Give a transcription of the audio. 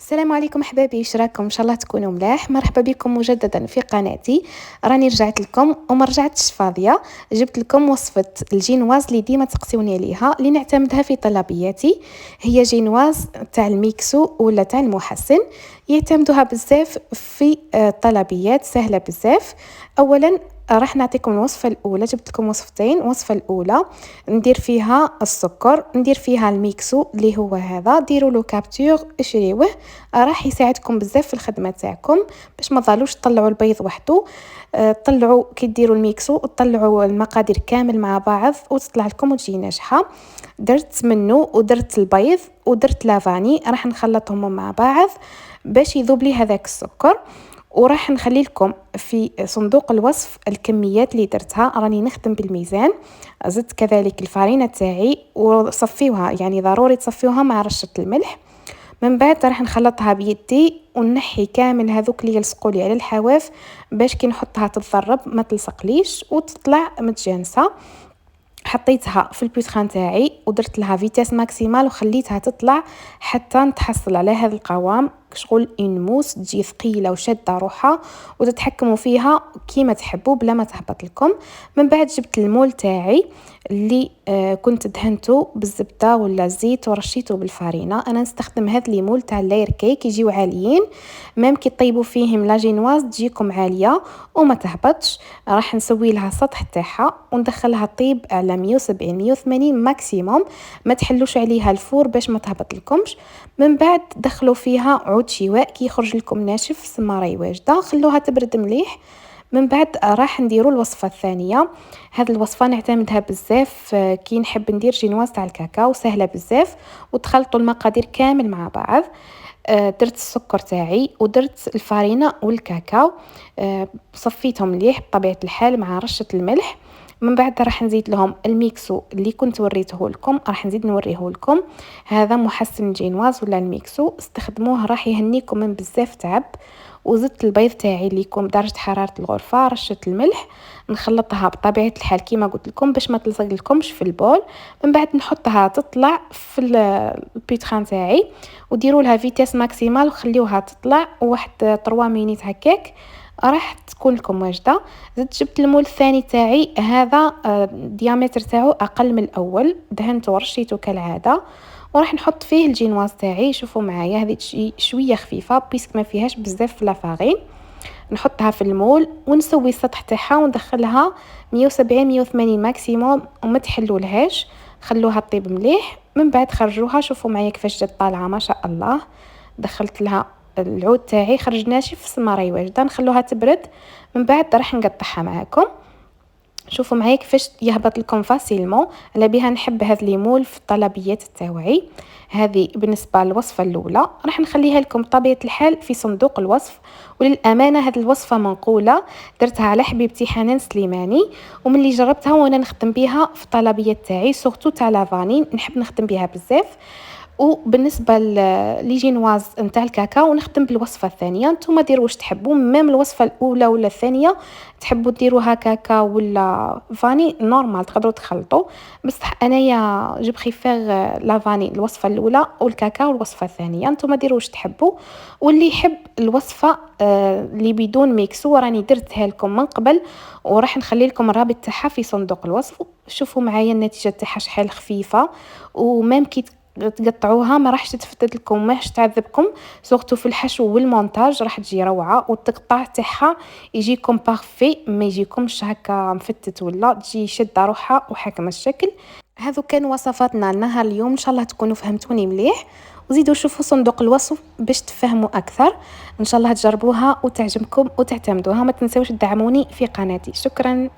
السلام عليكم احبابي، واش راكم؟ ان شاء الله تكونوا ملاح. مرحبا بكم مجددا في قناتي. راني رجعت لكم وما رجعتش فاضيه، جبت لكم وصفه الجينواز اللي ديما تقسيوني عليها، اللي نعتمدها في طلبياتي. هي جينواز تاع الميكسو ولا تاع المحسن، يعتمدوها بزاف في طلبيات سهله بزاف. اولا راح نعطيكم الوصفه الاولى، جبت لكم وصفتين. الوصفه الاولى ندير فيها السكر، ندير فيها الميكسو اللي هو هذا، ديروا له كابتور اشريوه، راح يساعدكم بزاف في الخدمه تاعكم باش ما تضلوش تطلعوا البيض وحده. طلعوا كي ديروا الميكسو وتطلعوا المقادير كامل مع بعض وتطلع لكم وتجي ناجحه. درت منه ودرت البيض ودرت لافاني، راح نخلطهم مع بعض باش يذوب لي هذاك السكر. وراح نخلي لكم في صندوق الوصف الكميات اللي درتها، راني نخدم بالميزان. زدت كذلك الفارينه تاعي وصفيوها، يعني ضروري تصفيوها مع رشه الملح. من بعد راح نخلطها بيدي ونحي كامل هذوك اللي يلصقوا لي على الحواف باش كي نحطها تتضرب ما تلصقليش وتطلع متجانسه. حطيتها في البوتخان تاعي ودرت لها فيتاس ماكسيمال وخليتها تطلع حتى نتحصل على هذا القوام، شغل موس تجي ثقيله وشاده روحها وتتحكموا فيها كيما تحبوا بلا ما تهبط لكم. من بعد جبت المول تاعي اللي كنت دهنته بالزبده ولا الزيت ورشيته بالفارينه. انا نستخدم هذا المول تاع اللاير كيك، يجيو عاليين، ميم كي طيبوا فيهم لا جينواز تجيكم عاليه وما تهبطش. راح نسوي لها السطح تاعها وندخلها طيب على 170 180 ماكسيموم، ما تحلوش عليها الفور باش ما تهبط لكمش. من بعد دخلوا فيها عود شواء كي يخرج لكم ناشف، سما راهي واجده، خلوها تبرد مليح. من بعد راح نديروا الوصفه الثانيه. هذه الوصفه نعتمدها بزاف كي نحب ندير جينواز تاع الكاكاو، سهله بزاف وتخلطوا المقادير كامل مع بعض. درت السكر تاعي ودرت الفارينه والكاكاو، صفيتهم مليح بطبيعه الحال مع رشه الملح. من بعد راح نزيد لهم الميكسو اللي كنت وريته لكم، راح نزيد نوريه لكم. هذا محسن جينواز ولا الميكسو، استخدموه راح يهنيكم من بزاف تعب. وزدت البيض تاعي اللي يكون بدرجه حراره الغرفه، رشه الملح، نخلطها بطبيعه الحال كيما قلت لكم باش ما تلصق لكمش في البول. من بعد نحطها تطلع في البيتخان تاعي وديروا لها فيتاس ماكسيمال وخليوها تطلع واحد 3 مينيت هكاك، راح تكون لكم واجده. زدت جبت المول الثاني تاعي، هذا الديامتر تاعو اقل من الاول، دهنته ورشيته كالعاده، وراح نحط فيه الجينواز تاعي. شوفوا معايا هذه شويه خفيفه بيسك ما فيهاش بزاف لافارين. نحطها في المول ونسوي السطح تاعها وندخلها 170 180 ماكسيموم وما تحلولهاش، خلوها طيب مليح. من بعد خرجوها، شوفوا معايا كيفاش جات طالعه ما شاء الله. دخلت لها العود تاعي خرج ناشف، سما راهي واجده، نخلوها تبرد. من بعد راح نقطعها معاكم. شوفوا معايا كيفاش يهبط لكم فاسيلمون. على بها نحب هذا ليمول في الطلبيات تاعي. هذه بالنسبه للوصفه الاولى، راح نخليها لكم بطبيعه الحال في صندوق الوصف. وللامانه هذه الوصفه منقوله، درتها على حبيبتي حنان سليماني، ومن اللي جربتها وانا نخدم بها في الطلبيات تاعي، سورتو تاع لافاني نحب نخدم بها بزاف. وبالنسبه لي جينواز نتاع الكاكاو نخدم بالوصفه الثانيه. نتوما ديروا واش تحبوا، ميم الوصفه الاولى ولا الثانيه تحبوا ديروها كاكاو ولا فاني نورمال تقدروا تخلطوا، بصح انايا جو بريفير لا فاني الوصفه الاولى والكاكاو الوصفه الثانيه. نتوما ديروا واش تحبوا. واللي يحب الوصفه اللي بدون ميكسو راني درتها لكم من قبل، وراح نخلي لكم الرابط تاعها في صندوق الوصف. شوفوا معايا النتيجه تاعها شحال خفيفه، وميم كي تقطعوها ما راحش تفتت لكم، ما راحش تعذبكم، سورتو في الحشو والمونتاج راح تجي روعه. والتقطاع تاعها يجيكم بارفي، ما يجيكمش هكا مفتت ولا تجي شاده روحها وحاكمه الشكل. هذو كان وصفاتنا نهار اليوم، ان شاء الله تكونوا فهمتوني مليح. وزيدوا شوفوا صندوق الوصف باش تفهموا اكثر. ان شاء الله تجربوها وتعجبكم وتعتمدوها. ما تنسوش تدعموني في قناتي. شكرا.